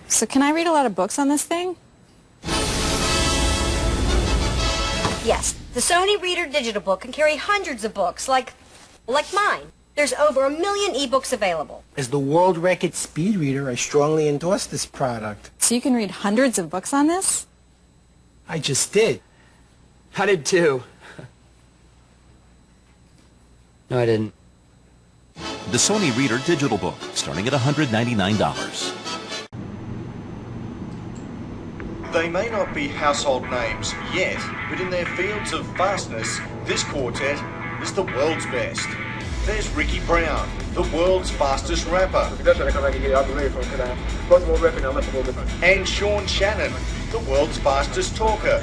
So can I read a lot of books on this thing? Yes, the Sony Reader Digital Book can carry hundreds of books, like mine. There's over 1 million ebooks available. As the world record speed reader, I strongly endorse this product. So you can read hundreds of books on this? I just did. I did too. No, I didn't. The Sony Reader Digital Book, starting at $199. They may not be household names yet, but in their fields of fastness, this quartet is the world's best. There's Ricky Brown, the world's fastest rapper. And Sean Shannon, the world's fastest talker.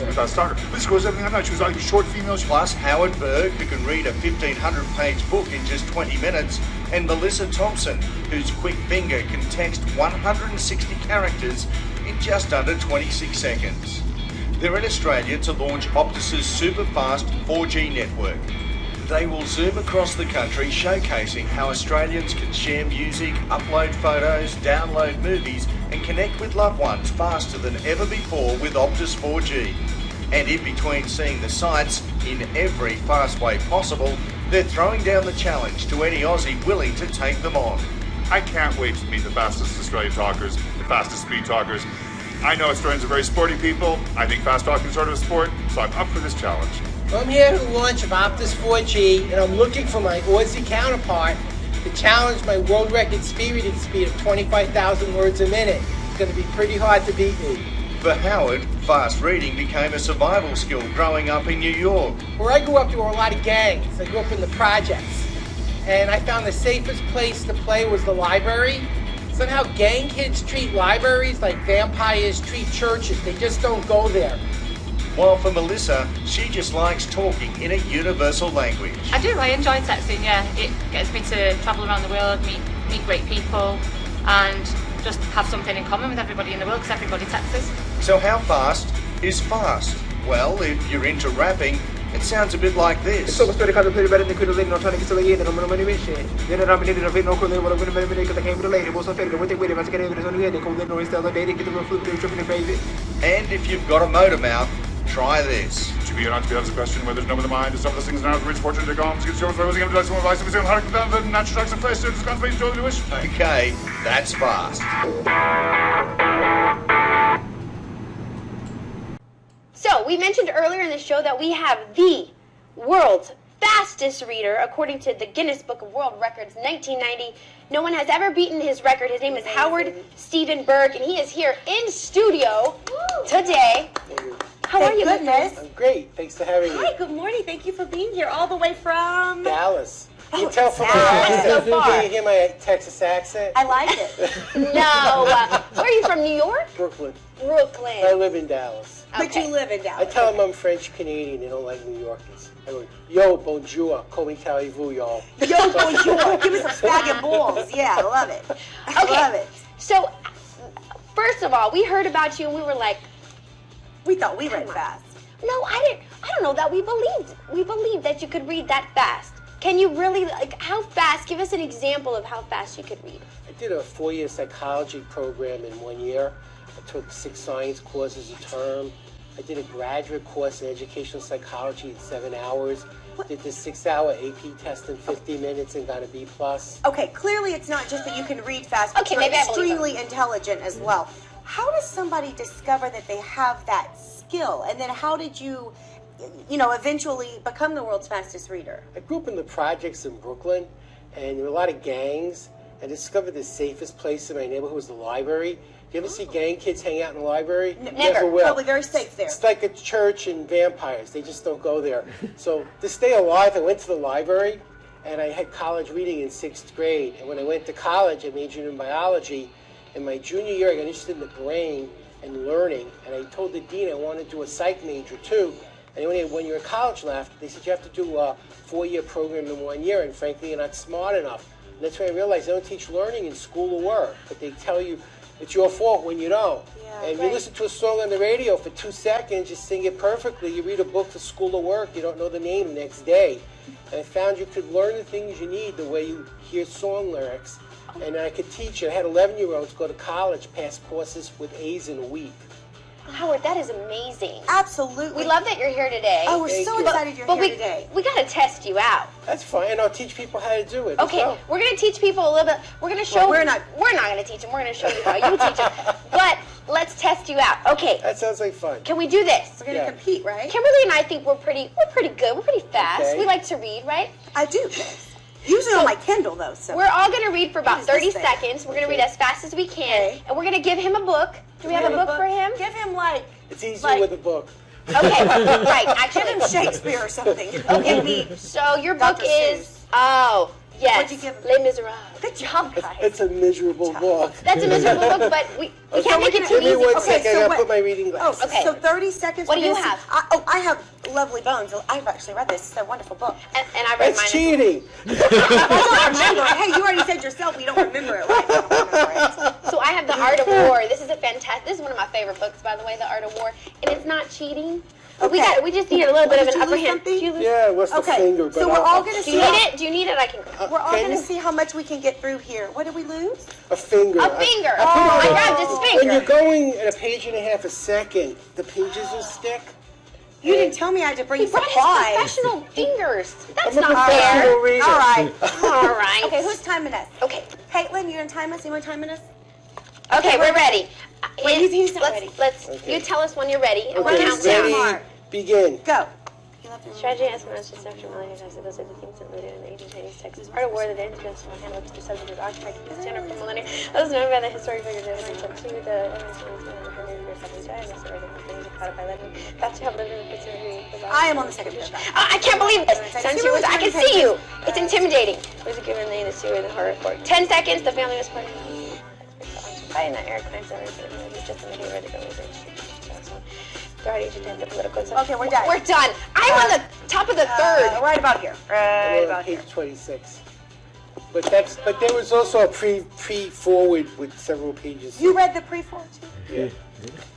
Plus Howard Berg, who can read a 1,500-page book in just 20 minutes, and Melissa Thompson, whose quick finger can text 160 characters in just under 26 seconds. They're in Australia to launch Optus's super-fast 4G network. They will zoom across the country showcasing how Australians can share music, upload photos, download movies and connect with loved ones faster than ever before with Optus 4G. And in between seeing the sights in every fast way possible, they're throwing down the challenge to any Aussie willing to take them on. I can't wait to meet the fastest Australian talkers, the fastest speed talkers. I know Australians are very sporty people. I think fast talking is sort of a sport, so I'm up for this challenge. I'm here to launch of Optus 4G, and I'm looking for my Aussie counterpart to challenge my world record speed reading speed of 25,000 words a minute. It's going to be pretty hard to beat me. For Howard, fast reading became a survival skill growing up in New York. Where I grew up, there were a lot of gangs. I grew up in the projects. And I found the safest place to play was the library. Somehow gang kids treat libraries like vampires treat churches. They just don't go there. While for Melissa, she just likes talking in a universal language. I do, I enjoy texting, yeah. It gets me to travel around the world, meet great people, and just have something in common with everybody in the world, because everybody texts. So how fast is fast? Well, if you're into rapping, it sounds a bit like this. And if you've got a motor mouth, try this. To be or not to be, that's a question where there's no other mind. Some of those things now, the rich fortune to go, to get shows, where was he going to do some advice, and we say, how to down the natural acts of flesh, so it's gone to do wish. Okay, that's fast. So, we mentioned earlier in the show that we have the world's fastest reader, according to the Guinness Book of World Records, 1990. No one has ever beaten his record. His name is Howard Stephen Berg, and he is here in studio today. How are you, goodness? I'm great. Thanks for having me. Hi, good morning. Thank you for being here all the way from... Dallas. You can tell from my accent. So far. Can you hear my Texas accent? I like it. No. Where are you from, New York? Brooklyn. Brooklyn. I live in Dallas. But you live in Dallas. I tell them I'm French-Canadian. They don't like New Yorkers. I go, yo, bonjour, comment allez-vous, y'all? Yo, bonjour. Give me some spag and balls. Yeah, I love it. I love it. So, first of all, we heard about you and we were like... We thought we read fast. No, I don't know that we believed that you could read that fast. Can you really, like, how fast? Give us an example of how fast you could read. I did a 4-year psychology program in 1 year. I took 6 science courses a term. I did a graduate course in educational psychology in 7 hours. What? Did the 6-hour AP test in 50 minutes and got a B+. Okay, clearly it's not just that you can read fast, but you're extremely intelligent as well. How does somebody discover that they have that skill? And then how did you eventually become the world's fastest reader? I grew up in the projects in Brooklyn, and there were a lot of gangs. I discovered the safest place in my neighborhood was the library. Do you ever see gang kids hang out in the library? Never will. Probably very safe there. It's like a church and vampires. They just don't go there. So to stay alive, I went to the library, and I had college reading in 6th grade. And when I went to college, I majored in biology. In my junior year, I got interested in the brain and learning, and I told the dean I wanted to do a psych major too. And when you're a college left, they said you have to do a 4-year program in 1 year, and frankly, you're not smart enough. And that's when I realized they don't teach learning in school or work, but they tell you it's your fault when you don't. Yeah, and you listen to a song on the radio for 2 seconds, you sing it perfectly. You read a book for school or work, you don't know the name the next day. And I found you could learn the things you need the way you hear song lyrics. And I could teach it. I had 11-year-olds go to college, pass courses with A's in a week. Howard, that is amazing. Absolutely. We love that you're here today. Oh, we're so excited you're here today. We got to test you out. That's fine, and I'll teach people how to do it. Okay, we're going to teach people a little bit. We're going to show. Well, we're not going to teach them. We're going to show you how you teach them. But let's test you out. Okay. That sounds like fun. Can we do this? We're going to compete, right? Kimberly and I think we're pretty good. We're pretty fast. Okay. We like to read, right? I do. Usually on my Kindle, though. So we're all going to read for about What is 30 this thing? seconds. We're going to read as fast as we can, and we're going to give him a book. Do we have a book for him? Give him like. It's easier with a book. Okay, right. Actually, Give him Shakespeare or something. Okay. So your book Dr. is yes, What'd you give him? Les Miserables. Good job, guys. It's a miserable book. That's a miserable book, but we can't make it too Give me easy. 1 second. I so gotta put my reading glasses. Oh, Okay. so 30 seconds. What do we're you gonna have? see- I have Lovely Bones. I've actually read this. It's a wonderful book. And I read That's mine. cheating. I don't remember it. Hey, you already said yourself you don't remember it. Right? You don't remember it. So I have The Art of War. This is a fantastic. This is one of my favorite books, by the way, The Art of War, and it's not cheating. But Okay. we just need a little bit of Did an you upper lose hand. something? Did you lose- Yeah, what's the Okay, finger? so we're all gonna Do you need it? Do you need it? I can. We're all Can going to you? see how much we can get through here. What did we lose? A finger. A finger. I put I on- grabbed his When finger. you're going at a page and a half a second, the pages will stick. You didn't tell me I had to bring He brought his supplies. professional fingers. That's I'm a not professional fair. reader. All right. All right. Okay, who's timing us? Okay. Caitlin, you going to time us? You want to time us? Okay, we're ready. Wait, he's not ready. Let's. Okay. You tell us when you're ready, and we'll Okay, count down. ready, begin. Go. Strategy espionage is not familiar with those are the things included in the ancient Chinese texts. Part of war that ends against one hand looks to subject of occupied the standard for millennia. Those known by the historic figures of the to the I am on the second page. I can't believe this. Since you I can see you. It's intimidating. Was it given the sewer the horror report? 10 seconds. The family was part of fighting that Eric Prince just a minute ready to go. Okay, we're done. We're done. I'm on the top of the third. Right about here. Right I'm about on here. page 26. But there was also a pre-forward with several pages. You read the pre-forward too? Yeah.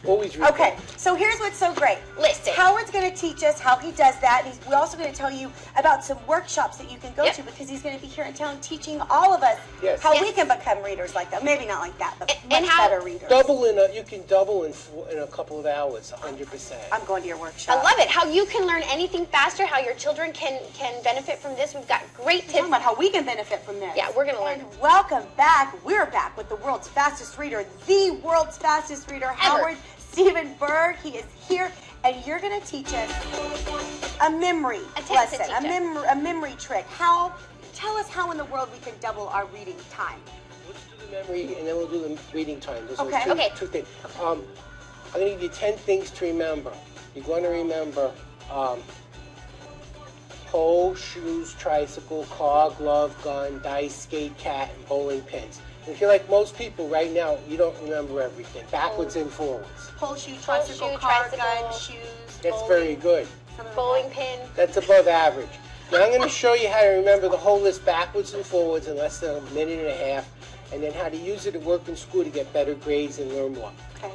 Always read. Okay, so here's what's so great. Listen. Howard's going to teach us how he does that. And we're also going to tell you about some workshops that you can go to because he's going to be here in town teaching all of us how we can become readers like that. Maybe not like that, but much better readers. You can double in a couple of hours, 100%. I'm going to your workshop. I love it. How you can learn anything faster, how your children can benefit from this. We've got great tips. Talking about how we can benefit from this. Yeah, we're going to learn. And welcome back. We're back with the world's fastest reader, the world's fastest reader, Howard Stephen Berg. He is here, and you're going to teach us a memory lesson, a memory trick. Tell us how in the world we can double our reading time. Let's do the memory, and then we'll do the reading time. Those Okay. are two things. I'm going to give you 10 things to remember. You're going to remember pole, shoes, tricycle, car, glove, gun, dice, skate, cat, and bowling pins. And if you're like most people right now, you don't remember everything, backwards and forwards. Pole, shoe, tricycle, car, gun, shoes, That's bowling. very good. Bowling pin. That's above average. Now I'm going to show you how to remember the whole list backwards and forwards in less than a minute and a half, and then how to use it at work and school to get better grades and learn more. Okay.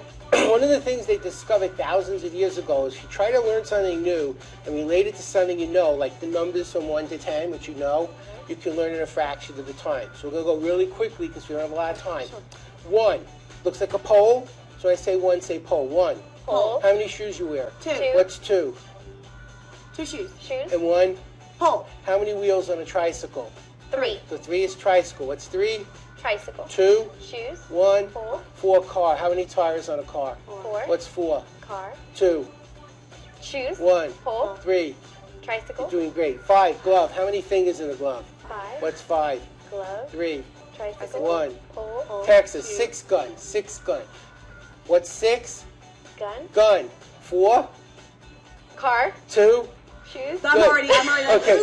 One of the things they discovered thousands of years ago is if you try to learn something new and relate it to something you know, like the numbers from 1 to 10, which you know, you can learn in a fraction of the time. So we're going to go really quickly because we don't have a lot of time. 1 looks like a pole, so I say 1, say pole. 1. Pole. How many shoes you wear? 2. What's 2? 2 shoes. Shoes. And 1? Pole. How many wheels on a tricycle? 3. So 3 is tricycle. What's 3? Tricycle. 2? Shoes. 1? Pole. 4 car. How many tires on a car? 4. What's 4? Car. 2? Shoes. 1? Pole. 3? Tricycle. You're doing great. 5, glove. How many fingers in a glove? 5. What's 5? Glove. 3. Tricycle. 1. Pole. Texas. Shoes. 6 gun. 6 gun. What's 6? Gun. Gun. 4? Car. 2? Shoes. I'm already Okay.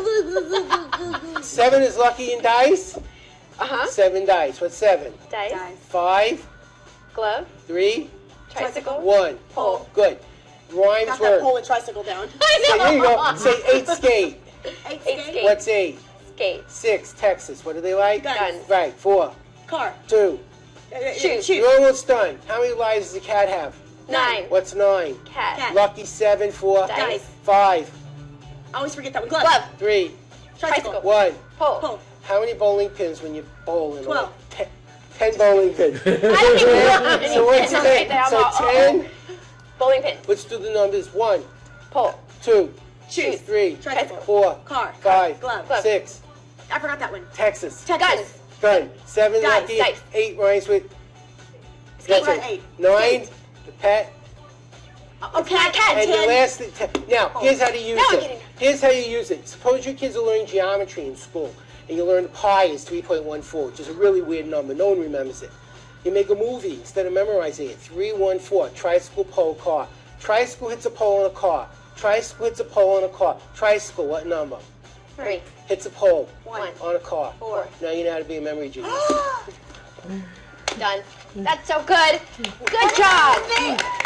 7 is lucky in dice? 7 dice. What's 7? Dice. 5? Glove. 3? Tricycle. 1. Pole. Good. Rhymes Got were... that pole and tricycle down. Say, here you go. Say 8 skate. 8 Skate. skate. What's 8? Skate. 6 Texas. What do they like? Guns. Right. 4. Car. 2. Shoes. You're almost done. How many lives does a cat have? 9. What's 9? Cat. Lucky 7 for... Dice. 5. I always forget that one. Glove. Glove. 3. Tricycle. 1. Pole. Pole. How many bowling pins when you bowl in 12. 10 bowling pins. I don't even know any So what's pins. 10? So 10. Bowling pin. Let's do the numbers. 1, Pole. 2, Shoes. 3, Tricycle. 4, Car. 5, Glove. 6. I forgot that one. Texas. Texas. Gun. 7, Dice. lucky. Dice. 8 rhymes with. Skate. That's it. 8. 9, Skate. the pet. Okay, I can. And 10. the last thing, now, here's how to use Now I'm it. getting- Here's how you use it. Suppose your kids are learning geometry in school, and you learn pi is 3.14, which is a really weird number. No one remembers it. You make a movie instead of memorizing it. 314, tricycle, pole, car. Tricycle hits a pole in a car. Tricycle hits a pole in a car. Tricycle, what number? 3. Hits a pole 1. on a car. 4. Now you know how to be a memory genius. Done. That's so good. Good job.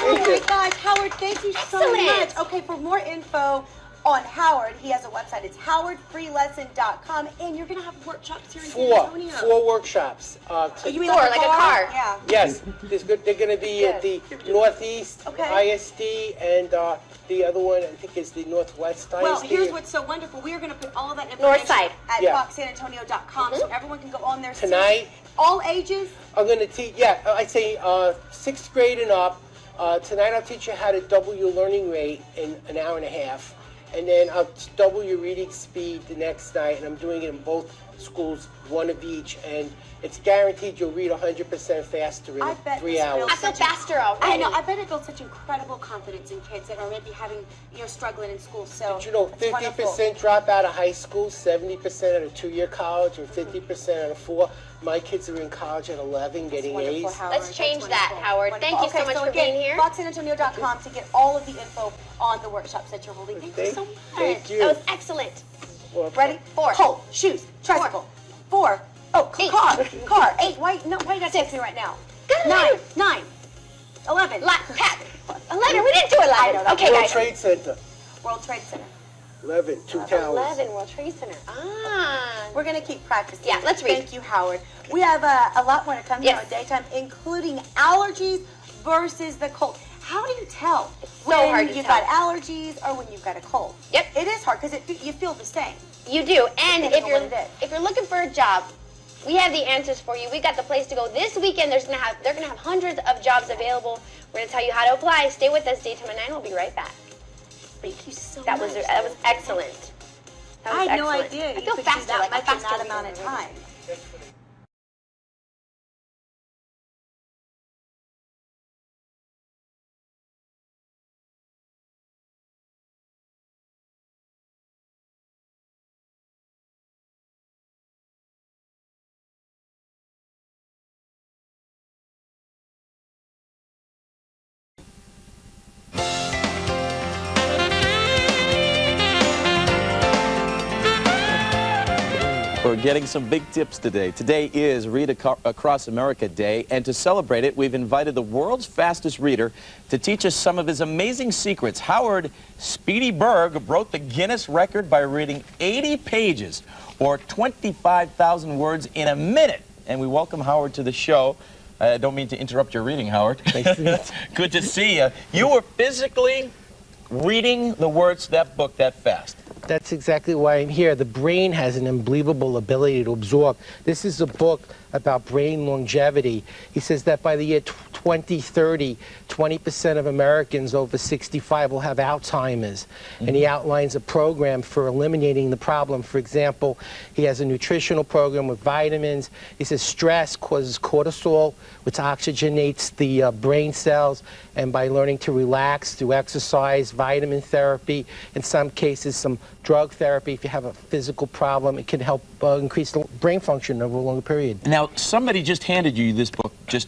Oh my gosh, Howard, thank you so Excellent. much. Okay, for more info on Howard, he has a website. It's howardfreelesson.com, and you're going to have workshops here in San Antonio. Four workshops. You mean Four, like like a bar? car. Yeah. Yes, they're going to be at the Northeast Okay. ISD, and the other one I think is the Northwest ISD. Well, here's what's so wonderful. We are going to put all of that information North side. at Yeah. foxsanantonio.com so everyone can go on there. Tonight, All ages? I'm going to teach. Yeah, I'd say 6th grade and up. Tonight, I'll teach you how to double your learning rate in an hour and a half, and then I'll double your reading speed the next night. And I'm doing it in both schools, one of each, and it's guaranteed you'll read 100% faster in I bet 3 this hours. builds I feel such a- faster already. I know. I bet it builds such incredible confidence in kids that are maybe having, struggling in school. So Did you know it's wonderful. 50% drop out of high school, 70% at a 2-year college, and 50% at a 4? My kids are in college at 11 getting Wonderful, A's. Howard. Let's That's change that, wonderful. Howard. Wonderful. Thank you so Okay, much for again, being here. foxsanantonio.com to get all of the info on the workshops that you're holding. Thank you so much. Thank you. That was excellent. Well, Ready? 4. Pole, shoes, tricycle. 4. Oh, 8. car. 8. Why? No, why you gotta text me right now? Good 9. 9. 11. Pat. 11. We didn't do 11. I know that. Okay, World guys. Trade Center, World Trade Center. 11, 2 towers. 11. World Trade Center. Ah. We're gonna keep practicing. Yeah, let's read. Thank you, Howard. We have a lot more to come here Yes. on Daytime, including allergies versus the cold. How do you tell so when hard to you've tell. got allergies or when you've got a cold? Yep. It is hard because you feel the same. You do. And Depending if on you're what it is. if you're looking for a job, we have the answers for you. We got the place to go. This weekend they're gonna have hundreds of jobs available. We're gonna tell you how to apply. Stay with us. Daytime at 9. We'll be right back. Thank you so That much. was excellent. That was I had no excellent. idea I you feel could faster, do that like much I'm in faster that amount of than time. We're getting some big tips today. Today is Read Across America Day, and to celebrate it, we've invited the world's fastest reader to teach us some of his amazing secrets. Howard Speedy Berg broke the Guinness record by reading 80 pages, or 25,000 words in a minute. And we welcome Howard to the show. I don't mean to interrupt your reading, Howard. Good to see you. You were physically reading the words to that book that fast. That's exactly why I'm here. The brain has an unbelievable ability to absorb. This is a book about brain longevity. He says that by the year 2030, 20% of Americans over 65 will have Alzheimer's. And he outlines a program for eliminating the problem. For example, he has a nutritional program with vitamins. He says stress causes cortisol, which oxygenates the brain cells. And by learning to relax through exercise, vitamin therapy, in some cases some drug therapy, if you have a physical problem, it can help increase the brain function over a longer period. Now, somebody just handed you this book just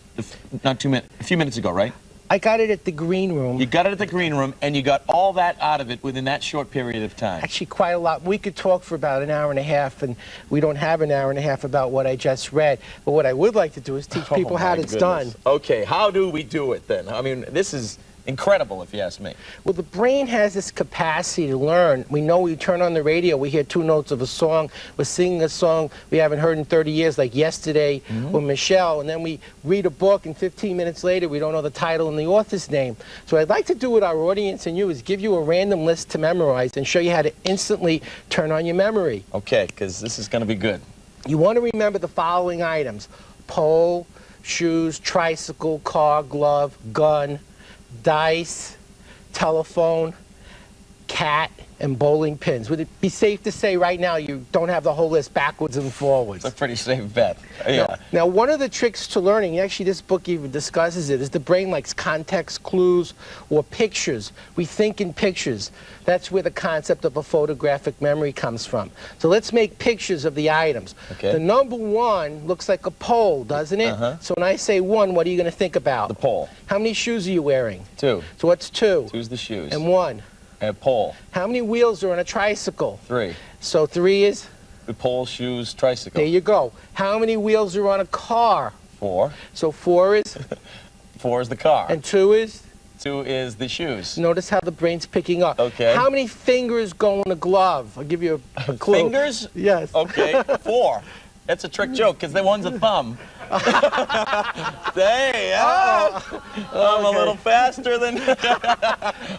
a few minutes ago, right? I got it at the Green Room. You got it at the Green Room, and you got all that out of it within that short period of time. Actually, quite a lot. We could talk for about an hour and a half, and we don't have an hour and a half about what I just read. But what I would like to do is teach people how it's done. Okay, how do we do it then? I mean, this is incredible, if you ask me. Well, the brain has this capacity to learn. We know we turn on the radio, we hear 2 notes of a song, we're singing a song we haven't heard in 30 years, like Yesterday with Michelle, and then we read a book, and 15 minutes later, we don't know the title and the author's name. So what I'd like to do with our audience and you is give you a random list to memorize and show you how to instantly turn on your memory. Okay, because this is going to be good. You want to remember the following items: pole, shoes, tricycle, car, glove, gun, dice, telephone, cat, and bowling pins. Would it be safe to say right now you don't have the whole list backwards and forwards? It's a pretty safe bet. Yeah. Now, one of the tricks to learning, actually this book even discusses it, is the brain likes context clues or pictures. We think in pictures. That's where the concept of a photographic memory comes from. So let's make pictures of the items. Okay. The number 1 looks like a pole, doesn't it? So when I say 1, what are you going to think about? The pole. How many shoes are you wearing? 2. So what's 2? 2's the shoes. And 1? And a pole. How many wheels are on a tricycle? 3. So 3 is? The pole, shoes, tricycle. There you go. How many wheels are on a car? 4. So 4 is? 4 is the car. And 2 is? 2 is the shoes. Notice how the brain's picking up. Okay. How many fingers go in a glove? I'll give you a clue. Fingers? Yes. Okay, 4. That's a trick joke, because one's a thumb. Hey, I'm a little faster than...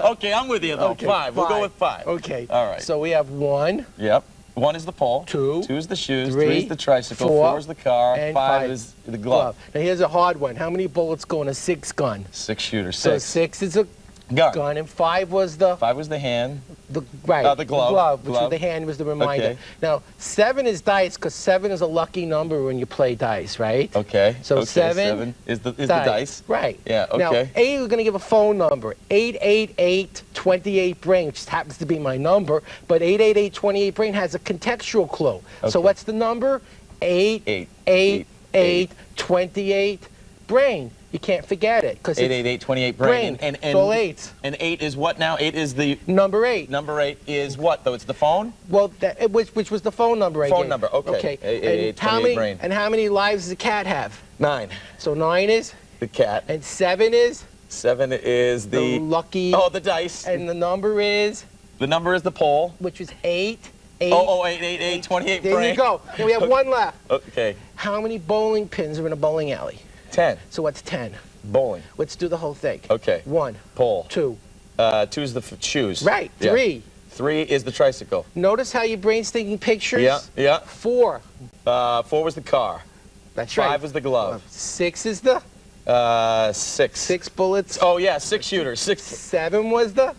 Okay, I'm with you, though. Okay, 5. We'll go with 5. Okay. All right. So we have 1. Yep. 1 is the pole. 2. 2 is the shoes. 3 3 is the tricycle. 4 4 is the car. and 5 is the glove. Now here's a hard one. How many bullets go in a 6 gun? 6 shooter. 6. So 6 is a gun. And 5 was the? 5 was the hand. The glove. The glove, which was the hand, was the reminder. Okay. Now 7 is dice, because 7 is a lucky number when you play dice, right? Okay. So okay. 7 is the dice. Right. Yeah. Okay. Now 8, we're going to give a phone number. 888-28 brain, which just happens to be my number, but 888-28 brain has a contextual clue. Okay. So what's the number? 888-28 brain. You can't forget it, because 888-28 brain. And it's all 8s. And 8 is what now? 8 is the number 8. Number 8 is what though? It's the phone. Well, which was the phone number I gave. Phone number. Okay. 888-28 brain. And how many lives does a cat have? 9. So 9 is the cat. And 7 is? 7 is the lucky. Oh, the dice. And the number is? The number is the pole. Which is 8. 888-28 brain. There you go. Now we have 1 left. Okay. How many bowling pins are in a bowling alley? 10. So what's 10? Bowling. Let's do the whole thing. Okay. 1. Pole. 2. 2 is the shoes. Right. 3. Yeah. 3 is the tricycle. Notice how your brain's thinking pictures? Yeah. Yeah. 4. 4 was the car. That's right. 5 was the glove. 6 is the? 6. 6 bullets. Oh yeah, 6 shooters. 6. 7 was the?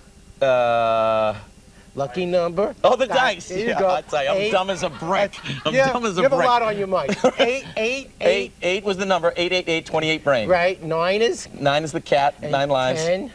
Lucky number. Oh, the dice. There you go. I tell you, I'm dumb as a brick. I'm dumb as a brick. You have a lot on your mind. 8 was the number. 888-28 brain. Right. 9 is? 9 is the cat. 9 lives. 10.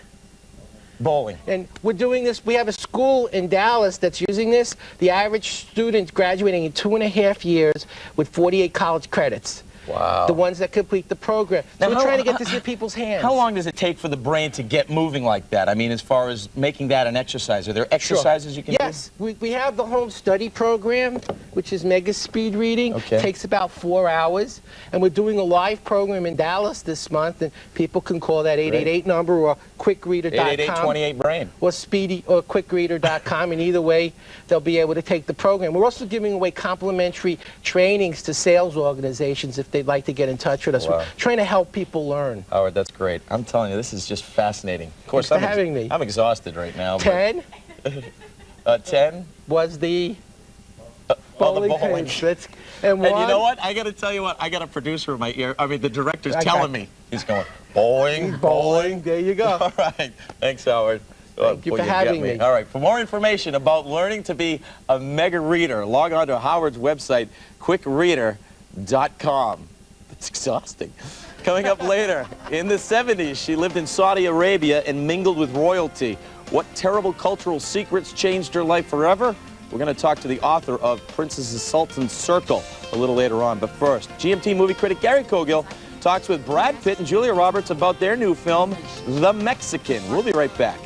Bowling. And we're doing this. We have a school in Dallas that's using this. The average student graduating in 2.5 years with 48 college credits. Wow. The ones that complete the program. So Now, we're trying to get this in people's hands. How long does it take for the brain to get moving like that? I mean, as far as making that an exercise, are there exercises you can do? Yes, we have the home study program, which is mega speed reading. Okay. Takes about 4 hours. And we're doing a live program in Dallas this month, and people can call that 888 number or quickreader.com. 888-28 brain. Or speedy or quickreader.com, and either way, they'll be able to take the program. We're also giving away complimentary trainings to sales organizations if they'd like to get in touch with us. Wow. We're trying to help people learn. Howard, that's great. I'm telling you, this is just fascinating. Of course, Thanks for having me. I'm exhausted right now. 10 but, 10 was the bowling pins. And you know what? I got to tell you what. I got a producer in my ear. I mean, the director's telling me. He's going, bowling, bowling. There you go. All right. Thanks, Howard. Thank you for having me. All right. For more information about learning to be a mega reader, log on to Howard's website, quickreader.com. It's exhausting. Coming up later, in the 70s, she lived in Saudi Arabia and mingled with royalty. What terrible cultural secrets changed her life forever? We're going to talk to the author of Princess Sultan's Circle a little later on. But first, GMT movie critic Gary Cogill talks with Brad Pitt and Julia Roberts about their new film, The Mexican. We'll be right back.